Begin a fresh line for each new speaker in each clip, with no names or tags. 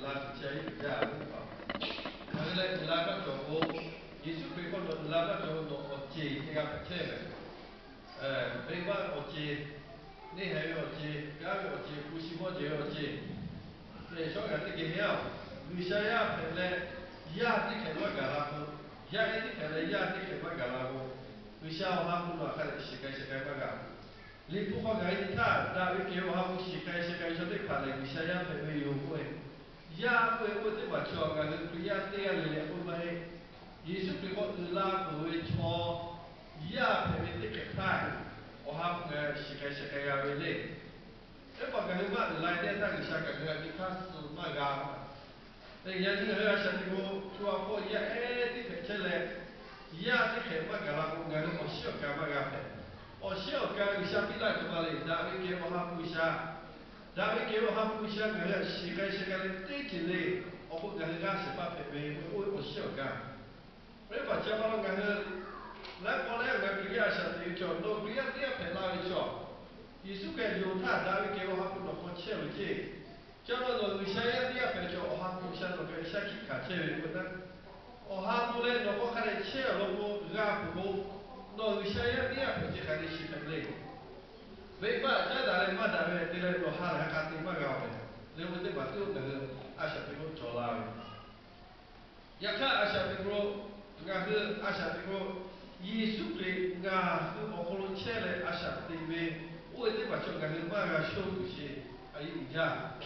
拉起来呀，那个拉个做过，耶稣被关到拉个做到我接这个车呗，被关我接，你还要接，家要接，不是我就要接，对，所以这个样，有些呀，本来呀，你看我干啦不，呀，你看来呀，你看我干啦不，有些我还不拿开是该不干。你不好干你看，那你给我还不是该说的看来，有些呀，本来有会。呀，我这么讲啊，不要这样来不买。耶稣给我拉不会错，呀，偏偏这个太，我还是该要为嘞。这把个嘛来的那个啥个你看是嘛个？那眼睛那啥这个主要过呀，这个起来，呀，这个嘛个啦，我小干嘛个？我小干下边来怎么嘞？那边给我还不下。然后给我还不想个世界的对起来，我不跟人家是把配备，我小干。我把家把那个来过来个比亚上的叫，那比亚配哪里叫？艺术界犹太，然后给我还不能放切了去。叫那个为啥要比亚配叫？我还不想那个下去看切了不能。我还不来，那我看来切了我俺不过，那为啥要比亚配就还得是配嘞？为嘛这大人嘛大人，这个罗哈来看对嘛搞的，你们这把都那个阿小兵哥做啦的，也看阿小兵哥，俺是阿小兵哥，艺术的俺是我可能切的阿小兵哥，我这把就俺是嘛个小东西，还有家，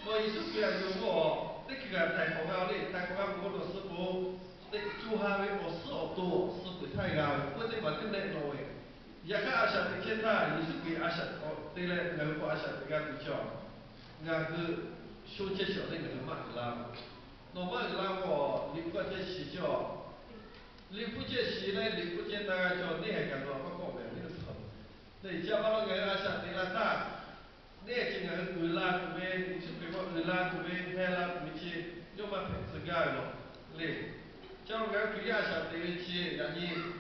我艺术的有我，这个太空高的，太空高不过都是不，这做下的我是好多，是不太高，我这把更难弄的。ya ka asha de keta yisu ke asha o te le nga ko asha de ga tu cho nga ku shu che sho de nga ma la no ma la ko li ko che shi cho li pu che shi le li pu che ta ga cho ne ga lo ko ko be ni so de ja ba nga asha de la ta ne che nga ku la ku be yisu ke ko la ku be he la ku che yo ma pe se ga lo le cho nga ku ya asha de che ya ni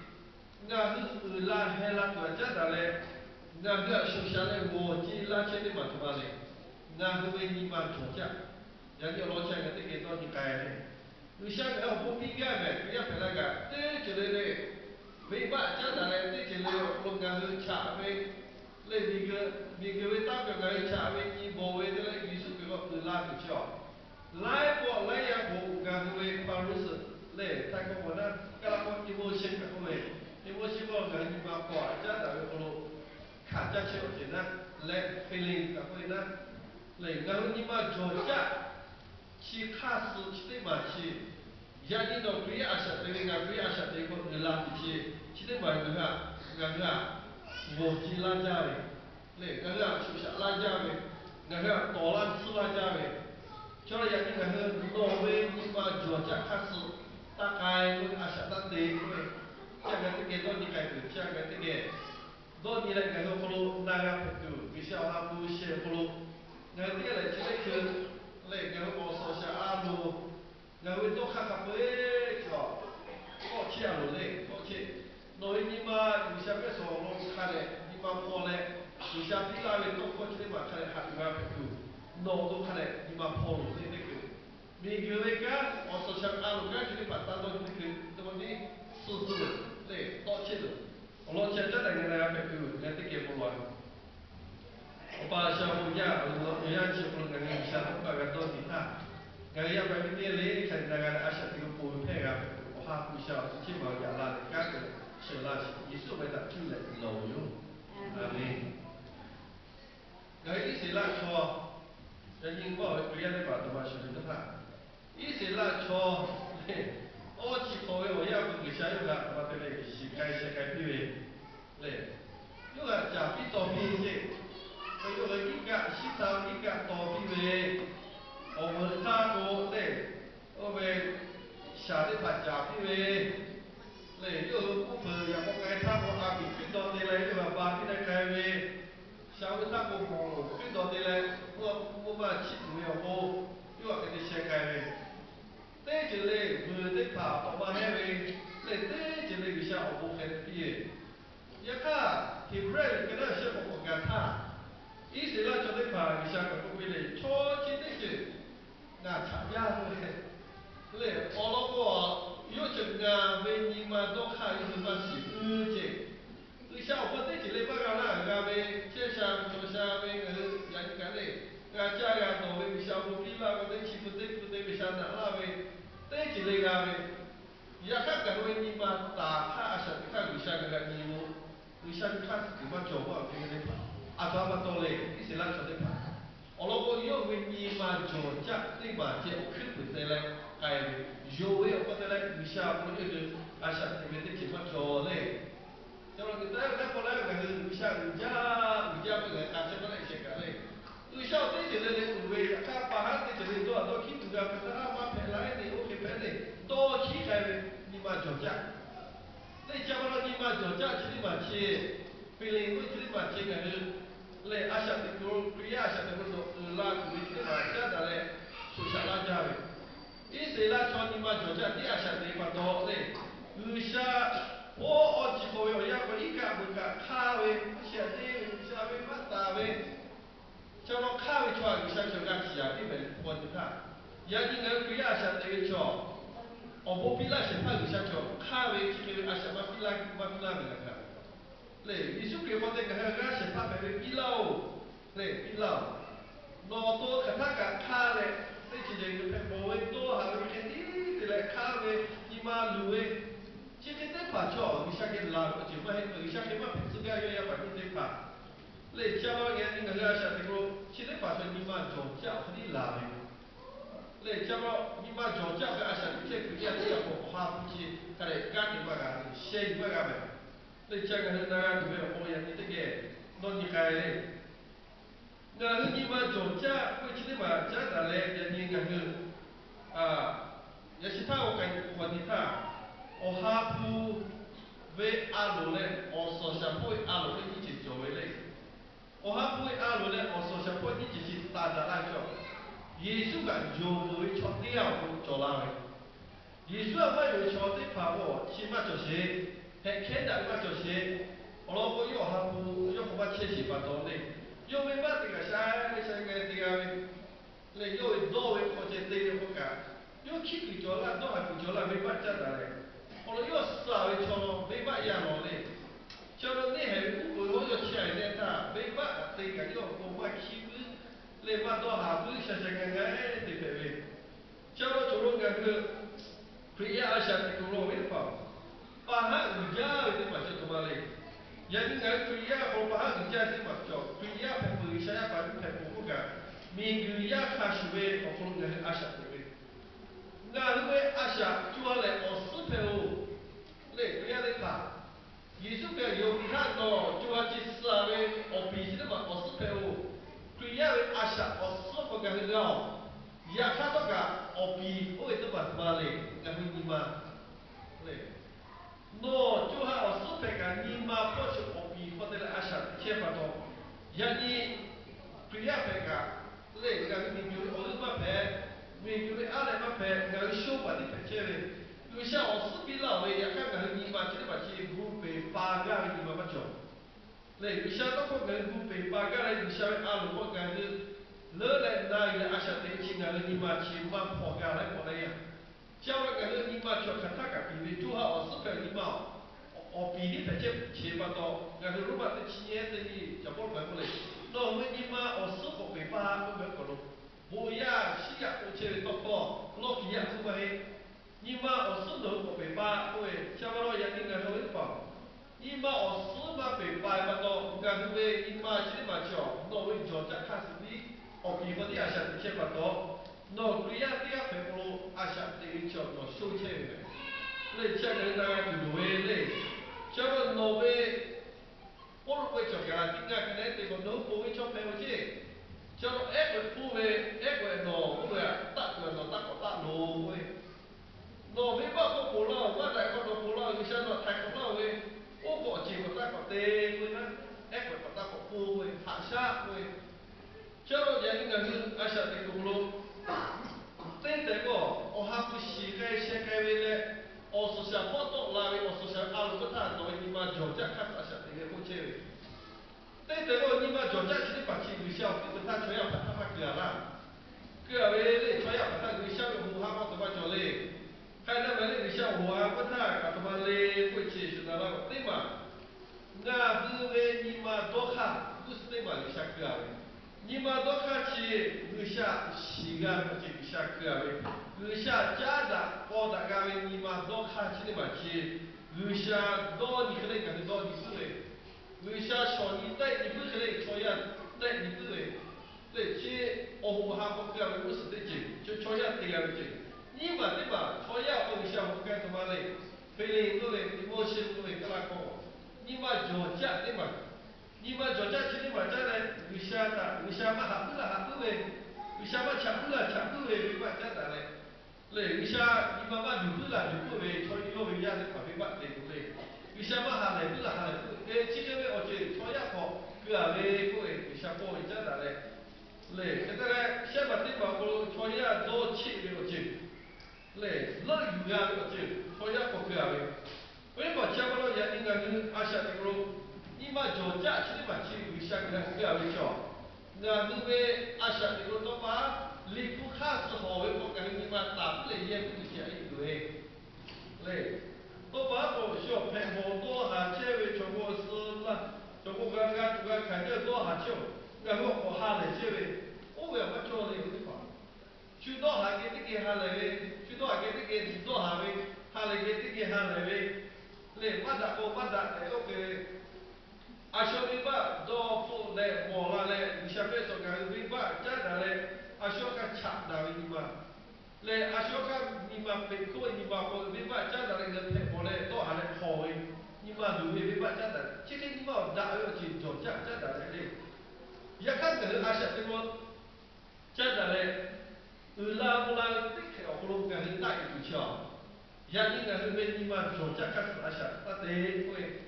nga是拉黑拉国家的嘞，nga个首先嘞我只拉起的嘛什么嘞，nga是为你嘛国家，人家老乡个这个到你改嘞，有些个要不敏感呗，不要别那个，这之类的，为嘛家的嘞，这之类的，我nga是查为，嘞那个为大表nga是查为你无为的嘞，艺术给我拉不叫，来不来呀不nga是为巴鲁斯嘞，他讲我那，噶拉我一无心个为。因为希望人你把国家的那个看家去的呢，来 feeling 的会呢，来人你把国家去看事去的嘛去，人你到对阿啥对人对阿啥对个人拉去的嘛人我去拉家的，来人是不是拉家的，人多拉吃拉家的，叫人你挪威你把国家看事，大概个阿啥当地个。jangan tinggal doni kaitu, jangan tinggal doni lagi kalau kalau naga itu bisa orang buat kalau nanti lagi ciri ke lagi kalau sosial alu ngawi tu kakak jo kau cia lu kau cia noi ni mah bisa ke solo kare ni mah pole bisa bila itu kau ciri mah kare hati ngawi itu no tu kare ni mah pole ni ke minggu mereka sosial alu kan ciri patah tu ni ke teman ni susu对，多吃的，我现在那个那个就那这个不乱。我把小伙家，我要去不能跟小伙把个东西他，个要把这点嘞，看那个阿啥这个不配啊，我哈不晓，起码要拉的干的，是拉起，一说为他进来老用，阿妹，个一些拉错，人家我不要来把他妈学的他，一些拉错，嘿。我去考虑我要不给下一个，我这里是该比为嘞，有个假比多比些，有个一个西藏一个多比为，我们大国嘞，我们下的他假比为，嘞有个部分要我该他我阿比最多的嘞，有个巴比来开为，下个他我最多的嘞，我把起主要我，有个给你先开为。这就嘞，不得跑，多嘛那位，嘞这就嘞个小我很别，也看，提不来，跟那小我干他，一时那就得跑，个小我不会嘞，超级的 na la we te chi le ga we ya ka ga we ni ma ta kha a sha ka lu sha ga ni mo lu sha ka ti ma jo wa ke le pa a ba ma to le ki se la cho de pa o lo ko yo we ni ma jo ja ni ma je o khu pu te le kai yo we o ko te le lu sha ko de a sha te me te chi ma jo le cho nên người ta có nói là người sao người cha bây giờ làm sao có lại chuyện cả đây người sao thế thì lên về các bà hát thì lên tôi khi tụi gặp người ta mà phải lái thì ok phải này tôi khi cái nhưng mà chỗ chắc đây cha bao nhưng mà chỗ chắc chỉ mà chia vì lên tôi chỉ mà chia cái lên asa thì tôi kriya asa thì tôi là tôi chỉ mà cha đã lên sự sao là cha vậy ý sẽ là cho nhưng mà chỗ chắc thì asa thì mà đó đây người saoおちこよやこいかぶかかweしゃでしゃべまたwe cho nó khá với cho người sang cho chỉ à cái về quân ta ya ni ngai ku ya sha te cho o bo pila se pa người sang cho khá với chỉ cái a sha ma pila người ka le isu ke ko te ka ga se pa be pilao le pilao no to ka ta ka khá le te chỉ de cái bo we to ha we ke ti le khá với ni ma lu we chỉ cái tế phạt cho người sang cái làm chỉ mà người sang cái mà phải sự cái ya phải cái tế phạt lấy cha bao nhiêu người ta sang cái chỉ tế phạt cho你们做家伙的làm lấy cha bao你们做家个sang cái cái ya这个花不起，他来干的嘛个，谁嘛个呗？lấy cha个那个对不？我呀你这个，那你开嘞？那你们做家，我只嘛家的嘞，ya你个也是他我跟管你他。o hapu ve alo le o so sha poi alo le ni chi jo we le o hapu ve alo le o so sha poi ni chi chi ta da la cho Yesu ga jo we cho ti ao ko cho la we Yesu a ma yo cho ti pa wo chi ma cho she he ke da ma cho she o lo ko yo hapu yo ko ba che chi pa do le yo me ba ti ga sha ga ti ga we le yo do we ko che ti le ko ka yo chi ki cho la do ha ki cho la me ba cha da le我又傻为错没办法了嘞，叫到你还不我又起来在他没办法，这个又我把气不，来把到下不想想看看哎，对不对？叫到做那个，可以啊，想那个罗为跑，把他人家的嘛就他妈嘞，人家可以啊，我把他人家的嘛叫，可以啊，拍不一下呀，把拍不不干，明个呀看是为我可能阿想对不对？那为阿想做来我四百五。le kuya le pa yesu ka yo ha no jo ha ji sa we o bi si ma o su pe o kuya we asha o su ko ga ga ya ka to ga o bi o e to ba ma le ga ni ma le no jo ha o su pe ga ni ma po chu o bi ko de asha che pa to ya ni kuya pe ga le ga ni ju o ma pe mi ju le ale ma pe ga sho pa ni pe che le有像我视频老的也看看你嘛，今天把去湖北八个你妈妈讲，嘞，有像到过跟湖北八个嘞，有像阿鲁过跟是，乐来那一个阿小的亲啊，你妈去嘛破个来破来呀，叫那个你妈叫看他个比比，做好我视频你妈，我比你拍些钱嘛多，那个如果的企业的你叫不来不来，那我们你妈我视湖北八我没搞咯，不呀，西呀我去多多，老几呀不会。nhưng mà ở số lượng của bảy ba tôi cho nó là những người hơi phẳng nhưng mà ở số mà bảy ba mà nó gần về nhưng mà chỉ mà cho nó với cho chắc khá sự đi ở kỳ phần đi à sẽ chế mà đó nó cứ ya đi phải pro à sẽ đi cho nó số chế về lấy cho người ta từ về lấy cho nó về ôn về cho cái tiếng cái này thì còn nó về cho phải chứ cho nó ép về nó về tắt nó tắt lô về nó biết bao có bố lo quá đại con nó bố lo thì sao nó thành nó về ô có chỉ có ta có tê với nó ép với ta có phu với hạ sát với cho nó vậy những người ai sợ thì cũng luôn tên thế có ô hấp xì cái xe cái về đấy ô số xe phát tốt là vì ô số xe alo có thằng nói nhưng mà chỗ chắc khác ai sợ thì cái không chơi tên thế có nhưng mà chỗ chắc chỉ bắt chỉ người sau cái ta chơi ở ta phát cửa là cửa về đấy chơi ở ta người sau hùng hăng nó bắt chỗ lên看那么那个像我不太，他妈嘞会去是那个对嘛？那是为你们多看，不是对嘛？你下课啊？你们多看去，你下西安个这下个位，下家长包大家为你嘛多看起的嘛去，下多你可能感觉到你不会，下小你带你不可能超呀带你不会，对，去哦哈不个位不是的紧，就超呀对个紧，你嘛对吧？超呀哦下不该怎么嘞？非得各位你莫信各位跟他讲，你嘛脚架对吧？你嘛脚架去你嘛在嘞，下的下嘛哈不啦哈不喂。Wisama chakula chakula viva jata le wisa ni mama dukula dukule choi yo viya de pa viva de kule wisama ha le kula ha le e chike me oche choya ko kua le ko e wisa po jata le kata le shaba de ba ko choya do chi le oche le lo yu ya le oche choya ko kua le we ko chaba lo ya ni ga ni asha de ko ni ma jo ja chi ma chi wisa ga kua le cho nga nu be asha de ko to pa li ku kha su ho we ko ka ni ma ta le ye ku chi ai le to ba ko sho pe ho to ha che we cho ko su la cho ko ga tu ga ka de to ha cho ga ho ko ha le che we o we ma cho le ku pa chu to ha ke ti ke ha le we chu to ha ke ti ke to ha we ha le ke ti ke ha le we le ma da ko ma da le o ke Ashoka dopo le mola le diciamo che viva già dalle Ashoka chat da viva le Ashoka mi ma per cui mi va con viva già dalle le mole to ale poi mi ma lui viva già da ci che mi va da io ci già dalle le ya kan che Asha che mo già dalle ulang tik o belum kan dai tu cha ya ni kan mi ma già kan Asha ta te poi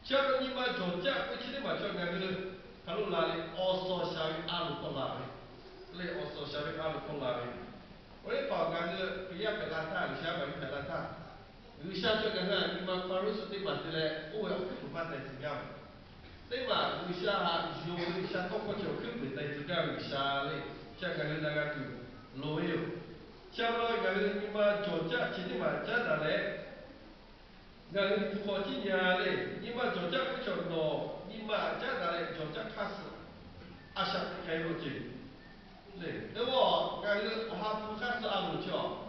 Ciao ni ma giò già poi ci ma ciò che allora le osso shavi alu polare le osso shavi alu polare ore pa ga ne pia pe la ta li sha ba pe la ta lu sha ciò che ni ma paru su te ma te le o e ku pa te si ga te ma lu sha ha jo lu sha to ko ciò ku pe te si ga lu sha le ciò che ne da ga tu lo io ciao lo ga ne ni ma giò già ci ma già da le nga ni ko ti nya le ni ma jo ja ku cho no ni ma ja da le jo ja ka su a sha ti kai ro ji le de wo nga ni ha pu ka su a lu cho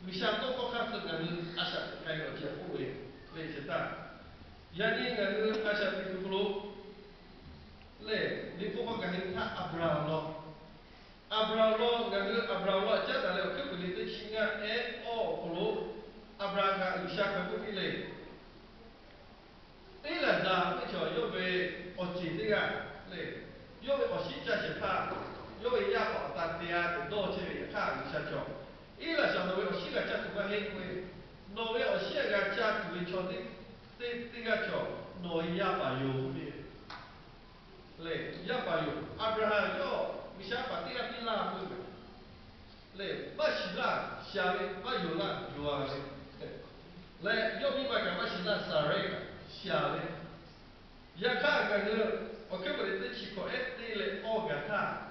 mi sha to ko ka su nga ni a sha ti kai ro ji o we le che ta ya ni nga ni a sha ti ku lo le ni pu ko nga ni ta abra lo abra lo nga ni abra lo ja da le ku ni te chi nga e o ko lo abra ga li sha ka ku ni le đây là giờ bây giờ yêu về ở chỉ thế cả này yêu về ở sĩ cha sẽ pha yêu về nhà họ ta tia để đo chơi về khác đi sao cho ý là sao nói ở sĩ là cha tụi cái hết quê nói ở sĩ là cha tụi cho đi đi cái cho nói nhà bà yêu về này nhà bà yêu Abraham cho vì sao bà tia đi làm quê này bà sĩ là sao về bà yêu là yêu à này yêu vì bà cái bà sĩ là Sarah下嘞，ya看个呢，我根本就去过一嘞，我个他，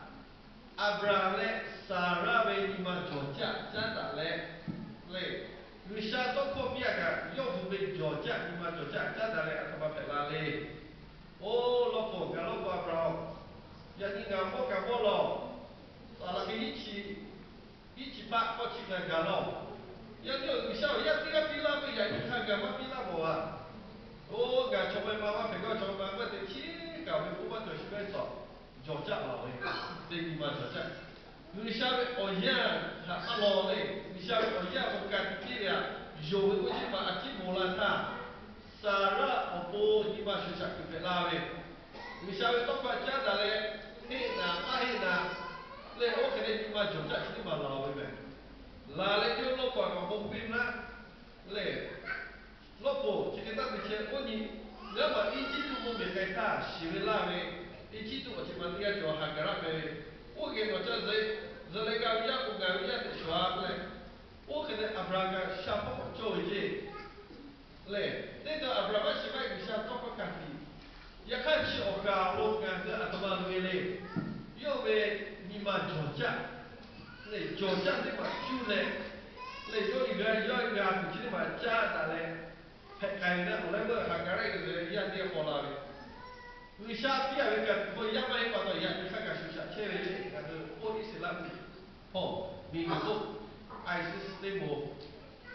阿布拉嘞，撒拉为你们做家，真的嘞，嘞，你下到后边个，要不为做家，你们做家，真的嘞，阿他妈别拉嘞，哦，老婆个老婆阿布拉，ya你讲我讲我咯，阿拉个一起把过去个个咯，ya你小ya这个比拉不呀，你看个嘛比拉不啊？哦，个从来妈妈别个从妈妈的天，搞的不把做什么做，做家了嘞，对你妈做家。你下面哦呀，他阿老嘞，你下面哦呀，我干这呀，有的过去嘛，阿基摩拉他，萨拉哦不，你妈学啥去别拉嘞，你下面多块家的嘞，嘿呐，嘛嘿呐，嘞我肯定你妈做家，你妈拉喂呗，拉嘞就老块个红饼啦，嘞。Lopo, kita bicara, oh ni, nama iji tu mo mereka sivila me, iji tu macam mana dia jual harga me, oh ke macam zelega dia ko garia te shwab le, oh kena abraga siapa ko jual je, le, itu abraga siapa bisa toko kaki, ya kan si oka lo kan atau malu le, yo me ni ma Georgia, le Georgia ni ma Chile, le yo iga tu cini ma China le. Kaina oleh berhakara itu dia dia pola ni. Wisha pia mereka, kau yang mana pada yang mereka kasih cewek ni, kata oh Islam ni. 哦，米格苏，爱是 stable，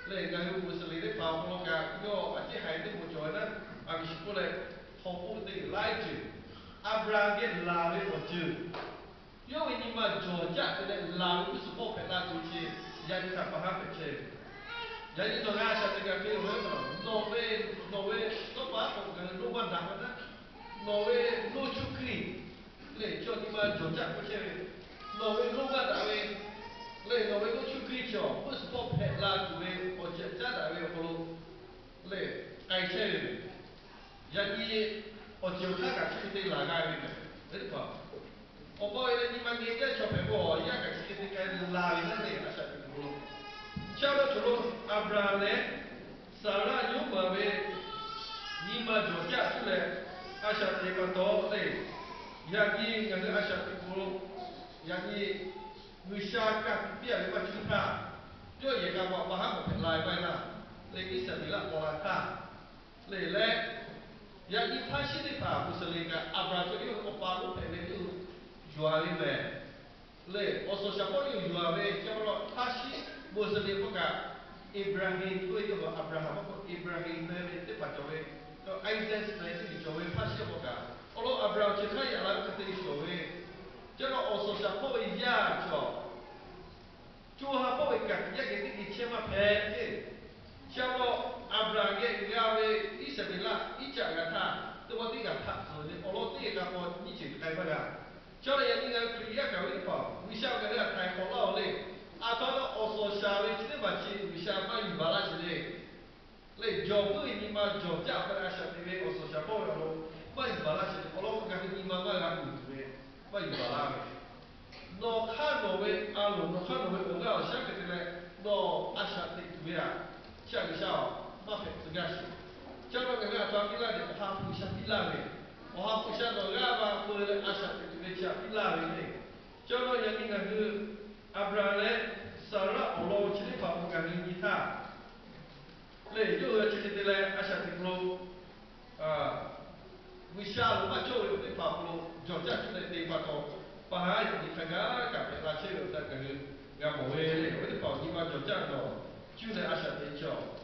嘞，然后不是你的跑步个，哟，而且还得不着呢，啊，是过来跑步的来着，阿布拉给拉的我就，因为你们着家的拉不是跑陪拉出去，人家把他陪去。Jadi tengah saya tiga kali Norway, apa kalau lupa dah mana, Norway lu cukri, le cho ni mà chỗ chắc có chơi, Norway lupa dah le Norway lu cukri cho,不是跑偏啦，就为我家家dah kalau le ai chơi, jadi 我就看看去对哪个的，对吧？我包的你们人家小朋友，人家去对个哪里那里啊，啥的不咯？Chalo chalo Abraham ne Sarah nyumba be nima joja tule asha te pato le yagi ngane asha te kulo yagi wishaka pia le pachuta jo ye ka ba ba ha ko lai bai na le ki sa ni la ko la ka le yagi phashi ni pa musale ka Abraham to yo ko pa lo pe le yo jua le me le oso shapo yo jua be chalo phashi Muslim buka Ibrahim tu itu Abraham apa Ibrahim itu pacawe to Isaac itu dicawe pasca buka kalau Abraham cakap ya lah kita dicawe jadi oso siapa ya co cuma apa ikat ya kita dicema peke siapa Abraham ya gawe isabila ijak kata tu waktu kita tak so ni kalau tiga kau ni cakap apa jadi yang ni kan kriya gawe apa misal kita tak kalau le Atau oso shawe chile bachi wishama yubala chile le jobu ni ma jobja para asha tebe oso shapo lo ma yubala chile olo ka ni ma ma ga kutwe ma yubala me no khano we alo no khano we oga asha ke tele no asha te tuya cha ga shao ma pe tuya shi cha ba ga ta pila de ha pu sha pila me o ha pu sha no ga ba pu le asha te tuya cha pila me ne cha no ya ni ga Abraham Sarah Allah cili papu kami kita. Le juga cili tele asal tiklo wisal macam itu papu Georgia cili tele pato pahai di tengah kami rasa itu kami ngamoe le itu papu di mana Georgia no cili asal tiklo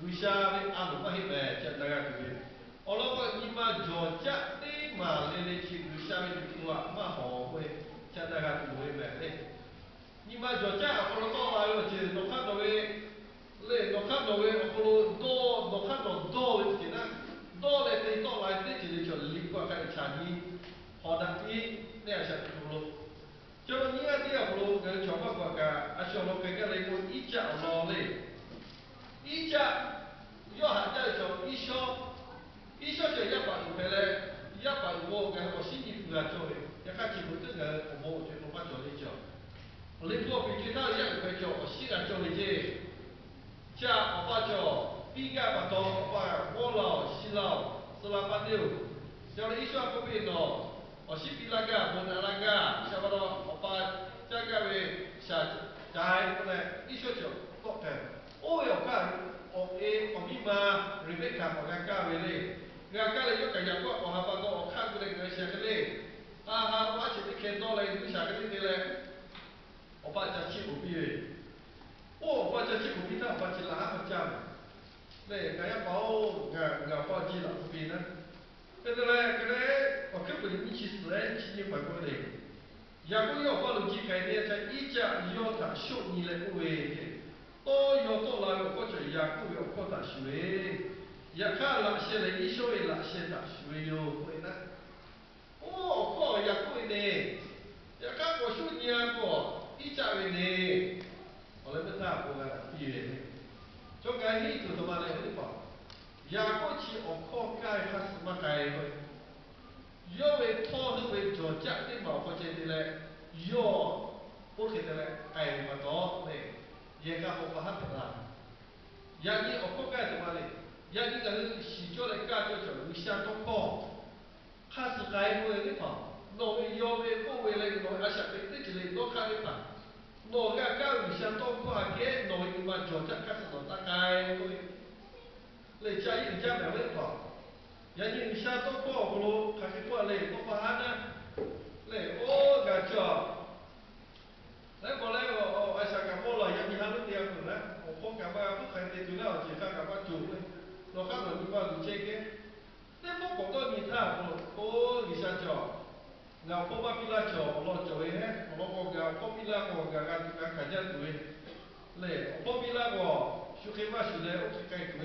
wisal alu pahit le cendera tu. Allah kau di mana Georgia di mana le cili wisal itu tua mah howe cendera tu le. Nhưng mà giờ chắc là con to lại rồi chỉ nó khác nó về nó khác nó về con to nó khác nó to về chỉ là to lại thì to lại thì chỉ để cho lính qua cái chả đi họ đặt đi này là sao luôn cho nên những cái điều luôn cái chỗ mà qua cả à chỗ nó cái này có ít chả lo lên ít chả do hạt ra chỗ ít số chỉ một bạn phải là một bạn vô cái họ xin đi vừa cho cái chỉ một cái người vô chuyện nó bắt chỗ đi chỗ Linh vô bị chúng ta nhận phải chỗ xin là chỗ gì cha ở ba chỗ bi ga bà tổ ở ba vô lò xin lò sơ la bắt điều cho nên ít số có bị nó ở xin bi la ga bốn la ga sao bắt đầu ở ba cha ga về sa trái cái này ít số chỗ có thể ôi ở cả ở ở mi mà Rebecca ở ga về đây ga là do cái nhà của họ ba có ở khác cái này sẽ cái này ha quá chỉ cái khen to lên cái sao cái này này我爸家七五毕业，我爸家七五毕，他爸家哪个家？嘞，俺家包俺爸家哪个毕呢？我根本一起死人，七年回过来。也不要把路基改变成一家要他修你来不为，都要到来或者也不要扩大学，也看哪些人一修为哪些大学哟会呢？哦，靠也会呢，也看我修你啊过。一家人呢，我来问他过来毕业呢，就该你做什么来的吧？也过去我靠改还是么改的？因为他是为做家的嘛，或者的嘞，要不给的嘞，哎，不多嘞，也干不把他不啦。也你我靠改什么嘞？也你个是洗脚来改就叫你想多靠，还是改过的吧？挪为要为不为来挪，而且对自己来挪看的吧。挪个高一下多跨给挪一万脚在开始挪大概会，来加一加两位跑，人一下多跨不咯，开始过来不发呢，来哦个脚，来过来。这个，那不广告你他我你想叫。ngau ko ma pila cho lo cho he lo ko ga ko pila ko ga ka ja tu le ko pila ko shu ke ma shu le o ke kai tu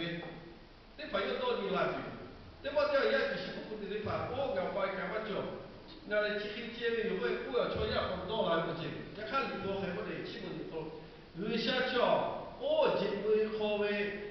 te fa yo to ni la tu te mo te ya ki shi ku ni fa o ga pa ka ma cho na le chi ki je me yo ku ya cho ya ko do la ko ji ya kan li mo he ko de chi mo ni ko ru sha cho o ji mu ko we